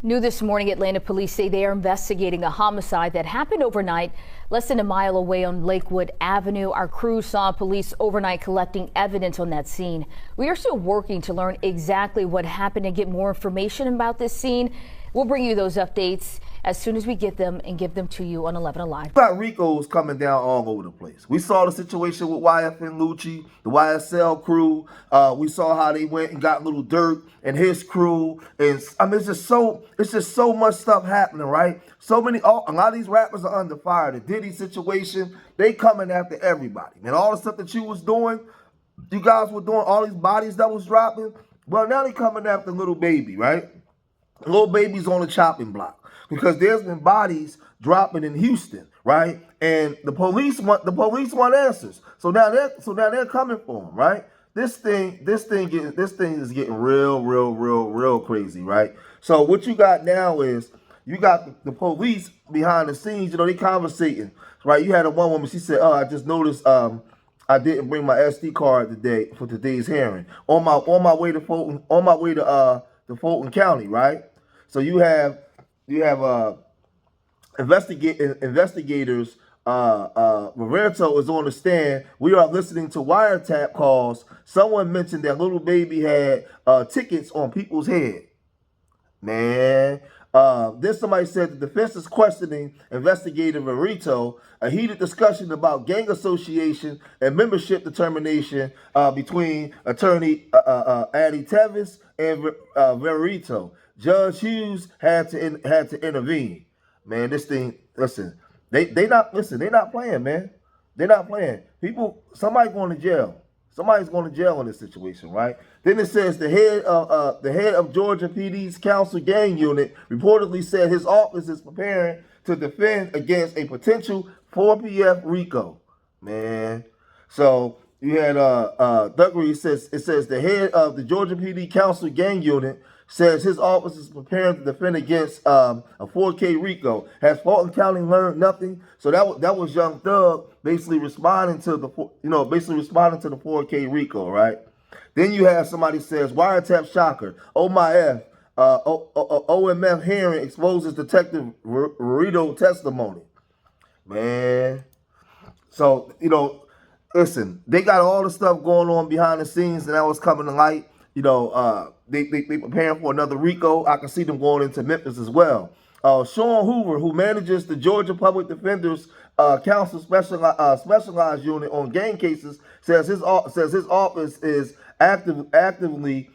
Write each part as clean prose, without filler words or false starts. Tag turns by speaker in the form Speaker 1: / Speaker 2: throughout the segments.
Speaker 1: New this morning, Atlanta police say they are investigating a homicide that happened overnight less than a mile away on Lakewood Avenue. Our crew saw police overnight collecting evidence on that scene. We are still working to learn exactly what happened and get more information about this scene. We'll bring you those updates as soon as we get them and give them to you on 11 Alive.
Speaker 2: We got RICOs coming down all over the place. We saw the situation with YF and Lucci, the YSL crew. We saw how they went and got Little Dirt and his crew. And I mean, it's just so much stuff happening, right? So many, a lot of these rappers are under fire. The Diddy situation, they coming after everybody. And all the stuff that you was doing, you guys were doing, all these bodies that was dropping. Well, now they coming after Little Baby, right? Little Baby's on the chopping block because there's been bodies dropping in Houston, right? And the police want answers. So now they're coming for them, right? This thing is getting real crazy, right? So what you got now is you got the police behind the scenes. You know, they conversating, right? You had a one woman. She said, "Oh, I just noticed I didn't bring my SD card today for today's hearing on my way to Fulton Fulton County, right?" So you have investigators. Roberto is on the stand. We are listening to wiretap calls. Someone mentioned that Little Baby had tickets on people's head. Man, then somebody said the defense is questioning investigator Verito. A heated discussion about gang association and membership determination between attorney Addie Tevis and Verito. Judge Hughes had to intervene. Man, this thing. Listen, they not playing, man. They're not playing. Somebody's going to jail. Somebody's going to jail in this situation, right? Then it says the head of Georgia PD's council gang unit reportedly said his office is preparing to defend against a potential 4PF RICO. Man, so you had Thuggery says the head of the Georgia PD council gang unit says his office is preparing to defend against a 4K RICO. Has Fulton County learned nothing? So that was Young Thug basically responding to the 4K RICO, right? Then you have somebody says wiretap shocker. Oh my F. OMF hearing exposes Detective Rito testimony. Man. So, listen, they got all the stuff going on behind the scenes, and that was coming to light. They preparing for another RICO. I can see them going into Memphis as well. Sean Hoover, who manages the Georgia Public Defenders Council specialized unit on gang cases, says his office is actively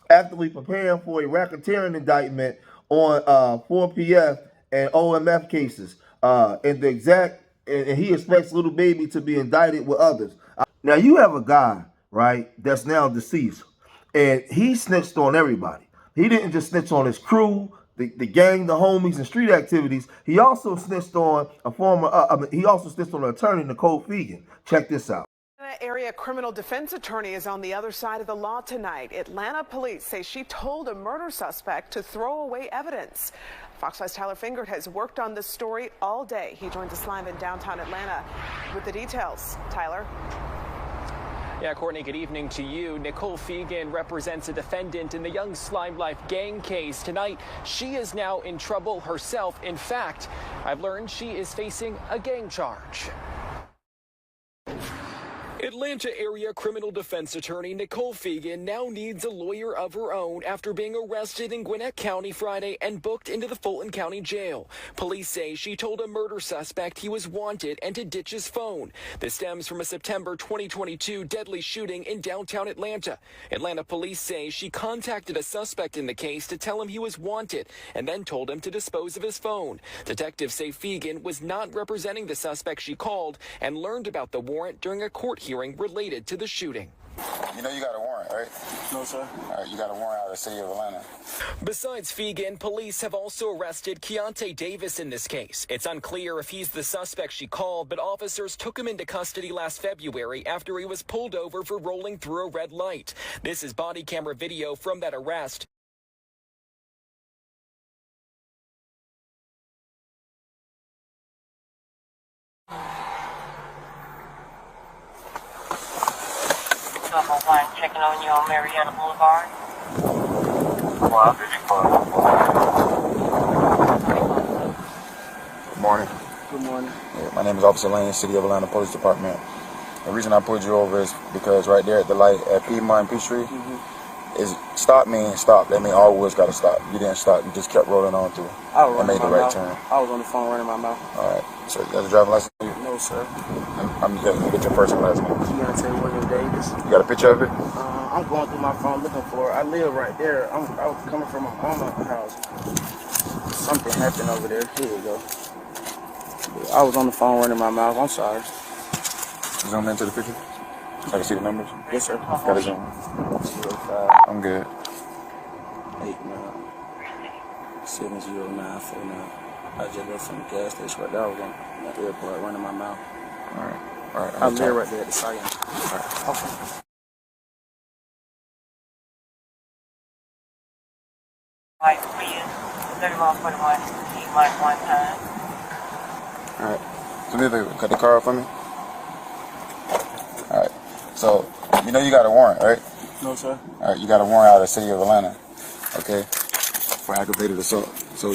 Speaker 2: preparing for a racketeering indictment on 4PF and OMF cases. And he expects Little Baby to be indicted with others. Now you have a guy, right, that's now deceased, and he snitched on everybody. He didn't just snitch on his crew, the gang, the homies, and street activities. He also snitched on an attorney, Nicole Fegan. Check this out.
Speaker 3: Area criminal defense attorney is on the other side of the law tonight. Atlanta police say she told a murder suspect to throw away evidence. Fox 5's Tyler Fingert has worked on this story all day. He joins us live in downtown Atlanta with the details. Tyler?
Speaker 4: Yeah, Courtney, good evening to you. Nicole Fegan represents a defendant in the Young Slime Life gang case. Tonight, she is now in trouble herself. In fact, I've learned she is facing a gang charge. Atlanta area criminal defense attorney Nicole Fegan now needs a lawyer of her own after being arrested in Gwinnett County Friday and booked into the Fulton County Jail. Police say she told a murder suspect he was wanted and to ditch his phone. This stems from a September 2022 deadly shooting in downtown Atlanta. Atlanta police say she contacted a suspect in the case to tell him he was wanted and then told him to dispose of his phone. Detectives say Fegan was not representing the suspect she called and learned about the warrant during a court hearing related to the shooting.
Speaker 5: You know you got a warrant, right? No, sir. All right, you got a warrant out of the city of Atlanta.
Speaker 4: Besides Fegan, police have also arrested Keontae Davis in this case. It's unclear if he's the suspect she called, but officers took him into custody last February after he was pulled over for rolling through a red light. This is body camera video from that arrest.
Speaker 6: Number 1, checking on you on Marietta Boulevard.
Speaker 5: Good morning.
Speaker 6: Good morning.
Speaker 5: Yeah, my name is Officer Lane, City of Atlanta Police Department. The reason I pulled you over is because right there at the light at Piedmont and Peachtree, is stop means stop. That means all wheels got to stop. You didn't stop. You just kept rolling on through and made the right turn.
Speaker 6: I was on the phone running my mouth.
Speaker 5: All right. So you got a driving license?
Speaker 6: No, sir.
Speaker 5: I'm going to get your first and last name.
Speaker 6: Keontae William Davis.
Speaker 5: You got a picture of it?
Speaker 6: I'm going through my phone looking for it. I live right there. I was coming from my mama's house. Something happened over there. Here you go. I was on the phone running my mouth. I'm sorry.
Speaker 5: Zoom into the picture so I can see the numbers.
Speaker 6: Yes, sir.
Speaker 5: Got to zoom.
Speaker 6: 05
Speaker 5: I'm good.
Speaker 6: 89 70949. I just left from the gas station right there. I was on the airport running my mouth.
Speaker 5: All right. All right.
Speaker 6: I live right there at the site.
Speaker 5: All right.
Speaker 6: Okay.
Speaker 7: Like 3 years, 3141, keep like one time.
Speaker 5: All right. So maybe cut the car off for me. All right. So you know you got a warrant, right?
Speaker 6: No, sir.
Speaker 5: All right. You got a warrant out of the city of Atlanta, okay, for aggravated assault. So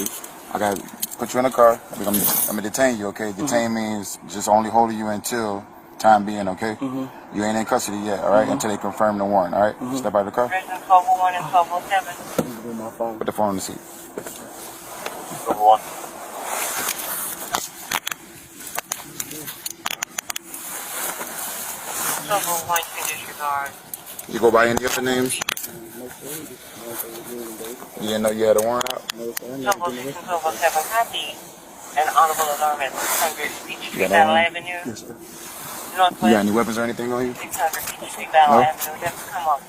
Speaker 5: I got to put you in a car. I'm gonna detain you, okay? Detain means just only holding you until time being, okay? You ain't in custody yet, all right? Until they confirm the warrant, all right? Step out of the car.
Speaker 7: President 1201 and 1207.
Speaker 6: My phone.
Speaker 5: Put the phone on the seat.
Speaker 7: 1201. You can disregard.
Speaker 5: You go by any other names? You didn't know you had a warrant out?
Speaker 7: 1206 and 1207. Happy and honorable alarm at 600 Peachtree Battle Avenue.
Speaker 6: Yes, sir.
Speaker 5: You
Speaker 7: Northwest
Speaker 5: got any weapons or anything on you?
Speaker 7: 600 Peachtree Battle
Speaker 5: No?
Speaker 7: Avenue. Just come up.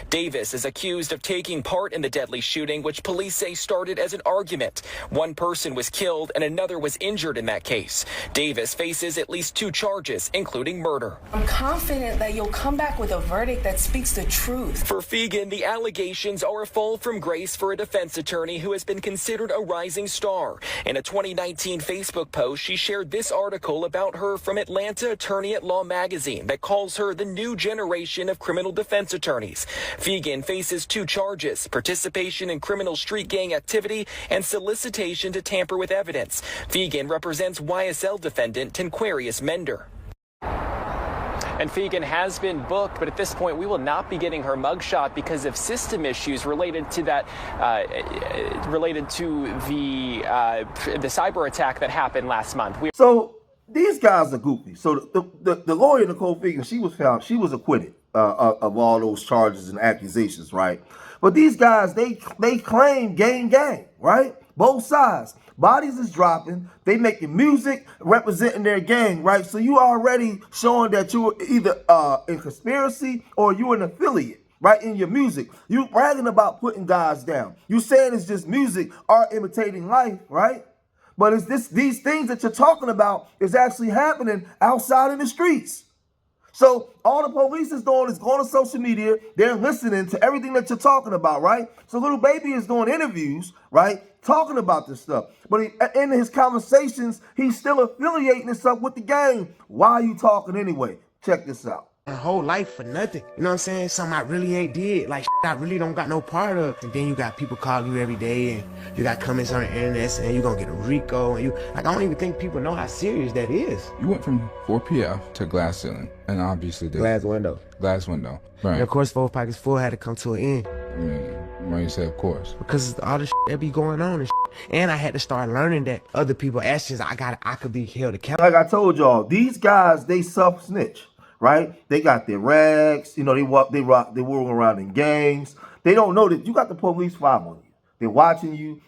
Speaker 4: Davis is accused of taking part in the deadly shooting, which police say started as an argument. One person was killed and another was injured in that case. Davis faces at least 2 charges, including murder.
Speaker 8: I'm confident that you'll come back with a verdict that speaks the truth.
Speaker 4: For Fegan, the allegations are a fall from grace for a defense attorney who has been considered a rising star. In a 2019 Facebook post, she shared this article about her from Atlanta Attorney at Law magazine that calls her the new generation of criminal defense attorneys. Fegan faces 2 charges: participation in criminal street gang activity and solicitation to tamper with evidence. Fegan represents YSL defendant Tenquarius Mender.
Speaker 9: And Fegan has been booked, but at this point, we will not be getting her mugshot because of system issues related to that, related to the cyber attack that happened last month.
Speaker 2: So these guys are goofy. So the lawyer, Nicole Fegan, she was acquitted of all those charges and accusations, right? But these guys, they claim gang, right? Both sides. Bodies is dropping. They making music representing their gang, right? So you already showing that you're either in conspiracy or you're an affiliate, right? In your music, you bragging about putting guys down. You saying it's just music, art imitating life, right? But it's these things that you're talking about is actually happening outside in the streets. So all the police is doing is going to social media. They're listening to everything that you're talking about, right? So little baby is doing interviews, right? Talking about this stuff. But in his conversations, he's still affiliating himself with the gang. Why are you talking anyway? Check this out.
Speaker 10: My whole life for nothing. You know what I'm saying? Something I really ain't did. Like I really don't got no part of. And then you got people calling you every day and you got comments on the internet saying you're gonna get a RICO and I don't even think people know how serious that is.
Speaker 11: You went from 4PF to glass ceiling and obviously the
Speaker 10: Glass window.
Speaker 11: Glass window. Right.
Speaker 10: And of course 4 Pockets 4 had to come to an end.
Speaker 11: I mean, why you say of course?
Speaker 10: Because all the that be going on and And I had to start learning that other people actions I could be held accountable.
Speaker 2: Like I told y'all, these guys, they self-snitch. Right? They got their rags, you know, they walk around in gangs. They don't know that you got the police following you. They're watching you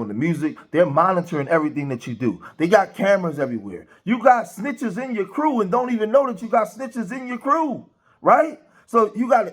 Speaker 2: on the music, they're monitoring everything that you do. They got cameras everywhere. You got snitches in your crew and don't even know that you got snitches in your crew, right? So you got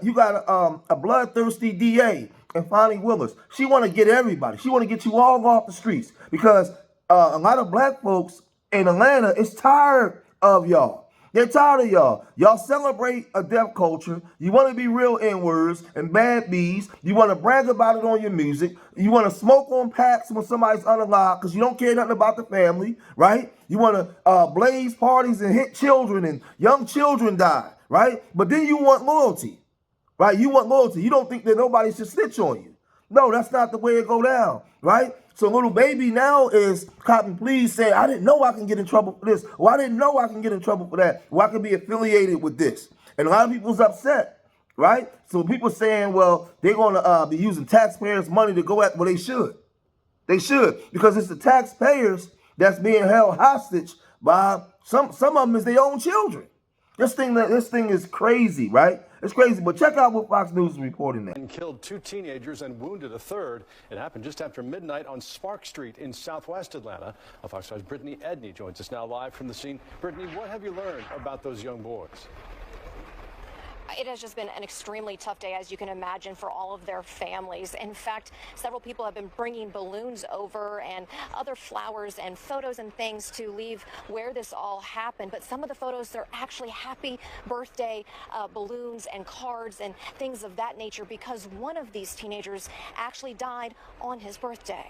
Speaker 2: a bloodthirsty DA and Fonnie Willis. She want to get everybody. She want to get you all off the streets because a lot of black folks in Atlanta is tired of y'all. They're tired of y'all. Y'all celebrate a death culture. You want to be real N-words and bad B's. You want to brag about it on your music. You want to smoke on packs when somebody's unalive because you don't care nothing about the family, right? You want to blaze parties and hit children and young children die, right? But then you want loyalty, right? You want loyalty. You don't think that nobody should snitch on you. No, that's not the way it go down, right? So little baby now is copping pleas saying, I didn't know I can get in trouble for this. Or I didn't know I can get in trouble for that. Or I can be affiliated with this. And a lot of people's upset, right? So people saying, well, they're going to be using taxpayers' money to go at, well, they should. They should, because it's the taxpayers that's being held hostage by some of them is their own children. This thing is crazy, right? It's crazy, but check out what Fox News is reporting now.
Speaker 12: And killed 2 teenagers and wounded a third. It happened just after midnight on Spark Street in southwest Atlanta. Fox 5's Brittany Edney joins us now live from the scene. Brittany, what have you learned about those young boys?
Speaker 13: It has just been an extremely tough day, as you can imagine, for all of their families. In fact, several people have been bringing balloons over and other flowers and photos and things to leave where this all happened. But some of the photos, they're actually happy birthday balloons and cards and things of that nature, because one of these teenagers actually died on his birthday.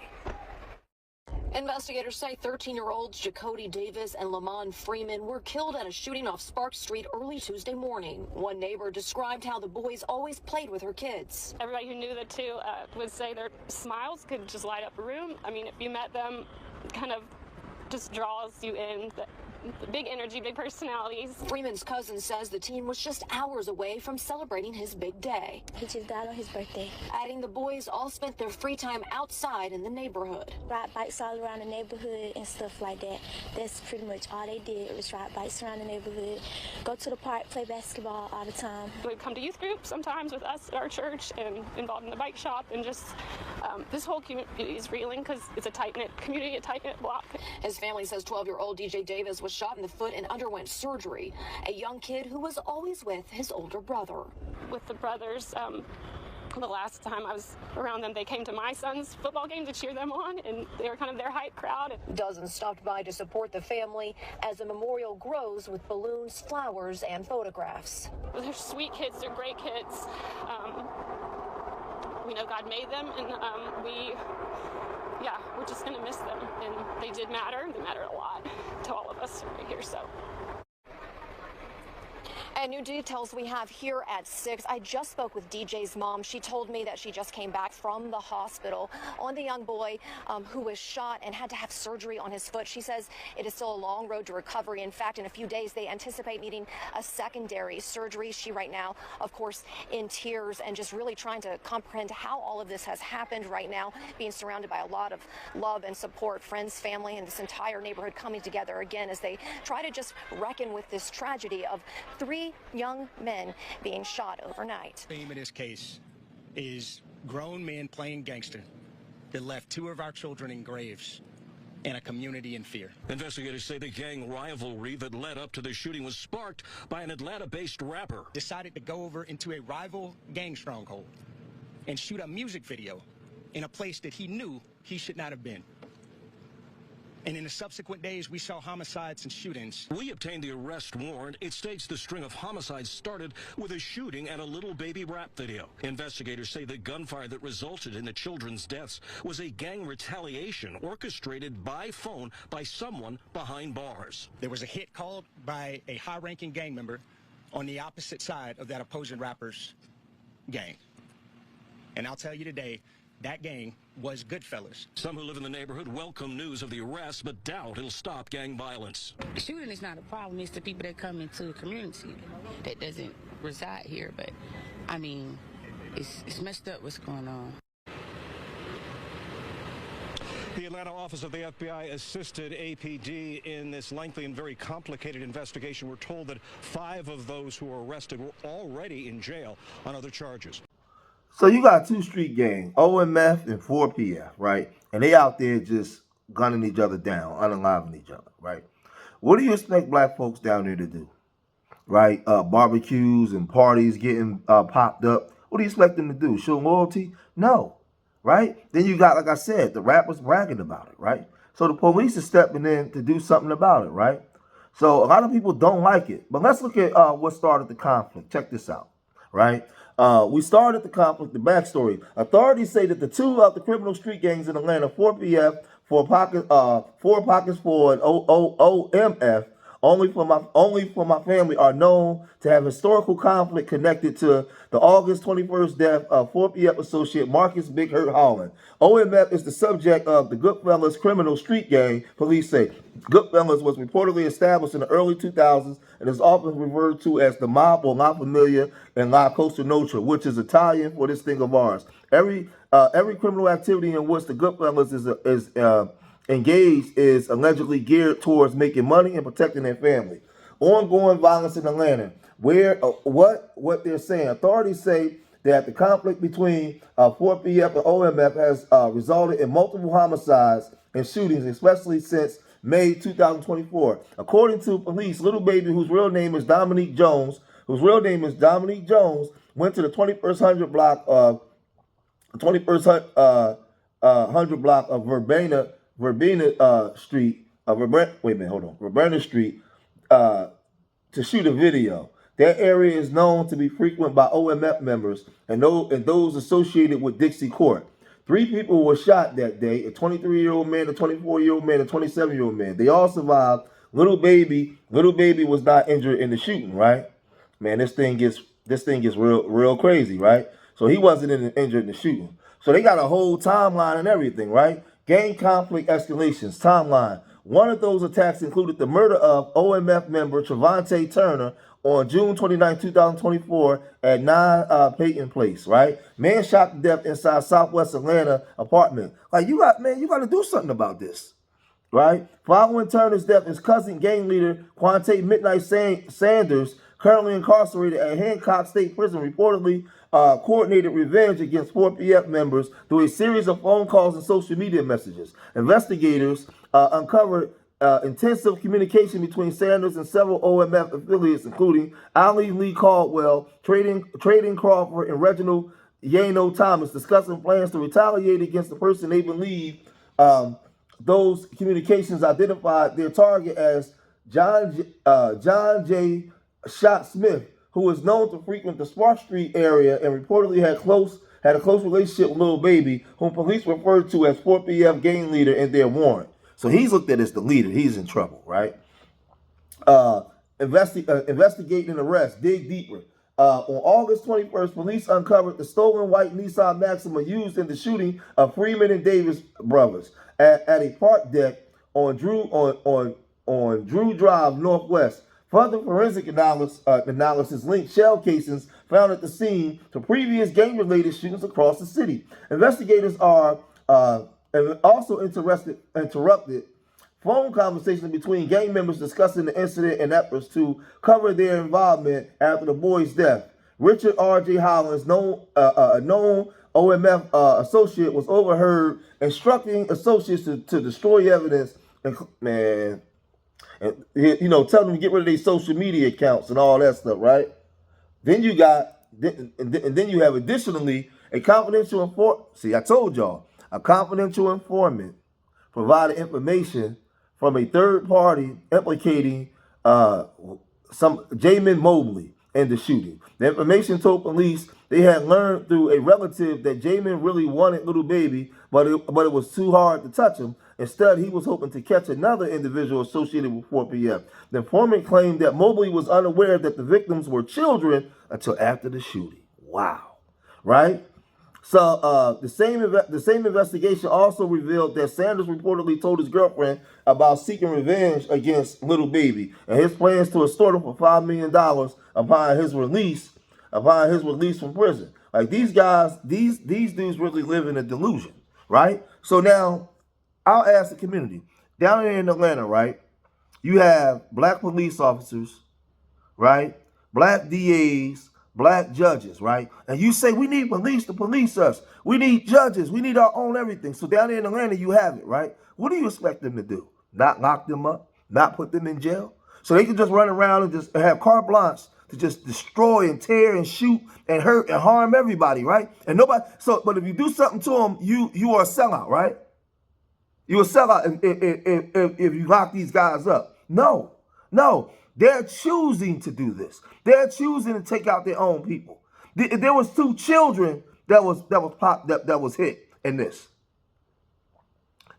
Speaker 13: Investigators say 13-year-olds Jacody Davis and Lamont Freeman were killed at a shooting off Spark Street early Tuesday morning. One neighbor described how the boys always played with her kids.
Speaker 14: Everybody who knew the two would say their smiles could just light up a room. I mean, if you met them, kind of just draws you in. Big energy, big personalities.
Speaker 13: Freeman's cousin says the teen was just hours away from celebrating his big day.
Speaker 15: He just died on his birthday.
Speaker 13: Adding the boys all spent their free time outside in the neighborhood.
Speaker 15: Ride bikes all around the neighborhood and stuff like that. That's pretty much all they did, was ride bikes around the neighborhood, go to the park, play basketball all the time.
Speaker 14: They'd come to youth groups sometimes with us at our church and involved in the bike shop, and just this whole community is reeling because it's a tight-knit community, a tight-knit block.
Speaker 13: His family says 12-year-old DJ Davis was shot in the foot and underwent surgery. A young kid who was always with his older brother.
Speaker 14: With the brothers, the last time I was around them, they came to my son's football game to cheer them on, and they were kind of their hype crowd.
Speaker 13: Dozens stopped by to support the family as the memorial grows with balloons, flowers, and photographs.
Speaker 14: They're sweet kids, they're great kids. We know God made them, and we're just going to miss them. And they did matter. They mattered a lot to all of us right here. So.
Speaker 13: And new details we have here at 6. I just spoke with DJ's mom. She told me that she just came back from the hospital on the young boy who was shot and had to have surgery on his foot. She says it is still a long road to recovery. In fact, in a few days, they anticipate needing a secondary surgery. She right now, of course, in tears and just really trying to comprehend how all of this has happened right now, being surrounded by a lot of love and support, friends, family, and this entire neighborhood coming together again as they try to just reckon with this tragedy of 3 young men being shot overnight.
Speaker 16: The theme of this case is grown men playing gangster that left 2 of our children in graves and a community in fear.
Speaker 17: Investigators say the gang rivalry that led up to the shooting was sparked by an Atlanta-based rapper.
Speaker 16: Decided to go over into a rival gang stronghold and shoot a music video in a place that he knew he should not have been. And in the subsequent days, we saw homicides and shootings.
Speaker 17: We obtained the arrest warrant. It states the string of homicides started with a shooting and a little baby rap video. Investigators say the gunfire that resulted in the children's deaths was a gang retaliation orchestrated by phone by someone behind bars.
Speaker 16: There was a hit called by a high-ranking gang member on the opposite side of that opposing rapper's gang. And I'll tell you today, that gang was Goodfellas.
Speaker 17: Some who live in the neighborhood welcome news of the arrest, but doubt it'll stop gang violence.
Speaker 18: Shooting is not a problem. It's the people that come into the community that doesn't reside here. But, I mean, it's messed up what's going on.
Speaker 12: The Atlanta office of the FBI assisted APD in this lengthy and very complicated investigation. We're told that 5 of those who were arrested were already in jail on other charges.
Speaker 2: So you got 2 street gangs, OMF and 4PF, right? And they out there just gunning each other down, unaliving each other, right? What do you expect black folks down there to do, right? Barbecues and parties getting popped up. What do you expect them to do? Show loyalty? No, right? Then you got, like I said, the rappers bragging about it, right? So the police is stepping in to do something about it, right? So a lot of people don't like it. But let's look at what started the conflict. Check this out, right? We started the conflict, the backstory. Authorities say that the two of the criminal street gangs in Atlanta, 4PF, 4 Pockets for an OMF, only for my family, are known to have historical conflict connected to the August 21st death of 4PF associate Marcus Big Hurt Holland. OMF is the subject of the Goodfellas criminal street gang, police say. Goodfellas was reportedly established in the early 2000s and is often referred to as the mob or La Familia and La Cosa Nostra, which is Italian for this thing of ours. Every criminal activity in which the Goodfellas is engaged is allegedly geared towards making money and protecting their family. Ongoing violence in Atlanta. What they're saying, authorities say that the conflict between 4PF and OMF has resulted in multiple homicides and shootings, especially since May 2024. According to police, little baby, whose real name is Dominique Jones, went to the 21st block of Verbena Street, Verbena Street, to shoot a video. That area is known to be frequented by OMF members and those associated with Dixie Court. 3 people were shot that day: a 23-year-old man, a 24-year-old man, a 27-year-old man. They all survived. Little baby was not injured in the shooting, right? Man, this thing gets real crazy, right? So he wasn't injured in the shooting. So they got a whole timeline and everything, right? Gang conflict escalations, timeline. One of those attacks included the murder of OMF member Trevante Turner on June 29, 2024 at 9 Peyton Place, right? Man shot to death inside Southwest Atlanta apartment. Like, you got to do something about this, right? Following Turner's death, his cousin, gang leader Quante Midnight Sanders, currently incarcerated at Hancock State Prison, reportedly coordinated revenge against 4PF members through a series of phone calls and social media messages. Investigators uncovered intensive communication between Sanders and several OMF affiliates, including Ali Lee Caldwell, Trading Crawford, and Reginald Yano Thomas, discussing plans to retaliate against the person they believe those communications identified their target as John J. Shot Smith, who is known to frequent the Spark Street area and reportedly had a close relationship with Lil Baby, whom police referred to as 4PF gang leader in their warrant. So he's looked at as the leader. He's in trouble, right? Investigating an arrest. Dig deeper. On August 21st, police uncovered the stolen white Nissan Maxima used in the shooting of Freeman and Davis brothers at a park deck on Drew Drive Northwest. Further forensic analysis linked shell casings found at the scene to previous gang-related shootings across the city. Investigators are also interrupted phone conversations between gang members discussing the incident and efforts to cover their involvement after the boy's death. Richard R.J. Hollins, a known OMF associate, was overheard instructing associates to destroy evidence and tell them to get rid of their social media accounts and all that stuff, right? Then you have additionally a confidential informant. See, I told y'all, a confidential informant provided information from a third party implicating some Jamin Mobley in the shooting. The information told police they had learned through a relative that Jamin really wanted Little Baby, but it was too hard to touch him. Instead, he was hoping to catch another individual associated with 4PF. The informant claimed that Mobley was unaware that the victims were children until after the shooting. Wow. Right? So the same investigation also revealed that Sanders reportedly told his girlfriend about seeking revenge against Little Baby and his plans to extort him for $5 million upon his release from prison. Like, these guys, these dudes really live in a delusion, right? So now I'll ask the community. Down here in Atlanta, right, you have black police officers, right, black DAs, black judges, right? And you say, we need police to police us. We need judges. We need our own everything. So down there in Atlanta, you have it, right? What do you expect them to do? Not lock them up? Not put them in jail? So they can just run around and just have carte blanche to just destroy and tear and shoot and hurt and harm everybody, right? And nobody, but if you do something to them, you are a sellout, right? You're a sellout if you lock these guys up. No. No, they're choosing to do this. They're choosing to take out their own people. There was 2 children that was hit in this.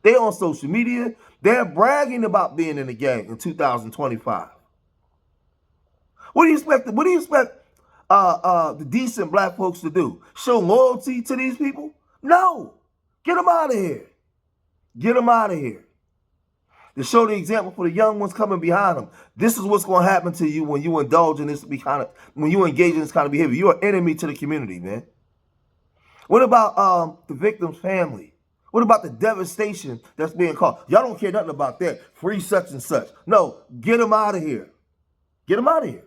Speaker 2: They on social media. They're bragging about being in the gang in 2025. What do you expect? What do you expect the decent black folks to do? Show loyalty to these people? No. Get them out of here. Get them out of here. To show the example for the young ones coming behind them. This is what's going to happen to you when you indulge in this when you engage in this kind of behavior. You're an enemy to the community, man. What about the victim's family? What about the devastation that's being caused? Y'all don't care nothing about that. Free such and such. No, get them out of here. Get them out of here.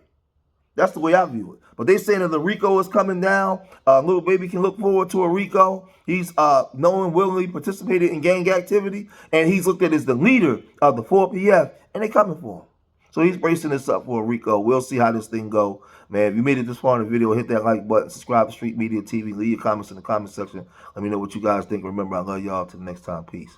Speaker 2: That's the way I view it. But they saying that the RICO is coming down. Little baby can look forward to a RICO. He's knowing willingly participated in gang activity, and he's looked at as the leader of the 4PF, and they coming for him. So he's bracing this up for a RICO. We'll see how this thing go. Man, if you made it this far in the video, hit that like button, subscribe to Street Media TV, leave your comments in the comment section. Let me know what you guys think. Remember, I love y'all. Till the next time. Peace.